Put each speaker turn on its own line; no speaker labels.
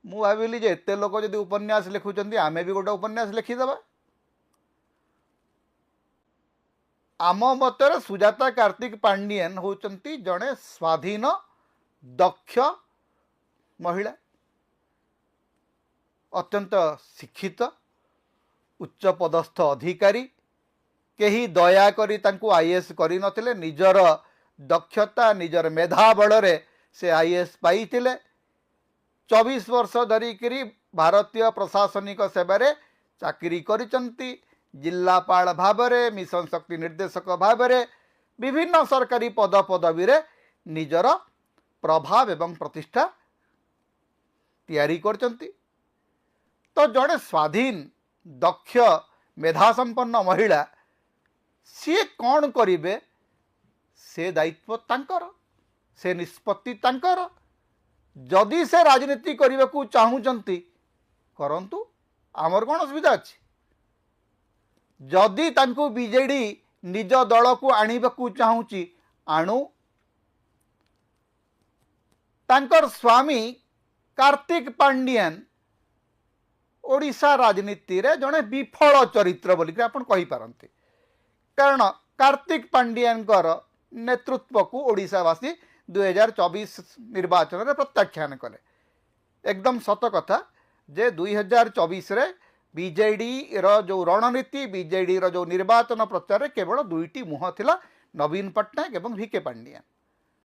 मु भाविली जे एते लोक जदि उपन्यास लिखुचंती आमे भी गोटे उपन्यास लिखिदेबा। आम मतर सुजाता कार्तिक पांडियन होचंती जड़े स्वाधीन दक्ष महिला, अत्यंत शिक्षित उच्च पदस्थ अधिकारी, केही दया करी तांको आईएएस करी नथिले, निजर दक्षता निजर मेधा बल से आईएएस पाइथिले। 24 वर्ष धरिकी भारतीय प्रशासनिक सेवारे चाकरी करिचंती, जिल्लापाल भावरे, मिशन शक्ति निर्देशक भावरे, विभिन्न सरकारी पद पदवी रे निजर प्रभाव एवं प्रतिष्ठा तैयारी करचंती। तो जड़े स्वाधीन दक्ष मेधासंपन्न महिला सी कौन करिवे से दायित्व तांकर, से निष्पत्ति तांकर। जदि से राजनीति करने को चाहूँगी करंतु, आमर कौन असुविधा अच्छी। जदि तांको बीजेडी निज दल को आनिबा को चाहूँगी आणु। तांकर स्वामी कार्तिक पांडियन ओडिशा राजनीति रे जड़े विफल चरित्र बोलिक आपण कहि पारंती। कारण कार्तिक पांडियन कर नेतृत्व को ओडिशावासी 2024 निर्वाचन रे प्रत्याख्यान कले। एकदम सत कथा जे 2024 रे बीजेडी रो जो रणनीति, बीजेडी रो जो निर्वाचन प्रचार केवल दुईटी मुह थिला, नवीन पट्टनायक एवं वीके पांडियन।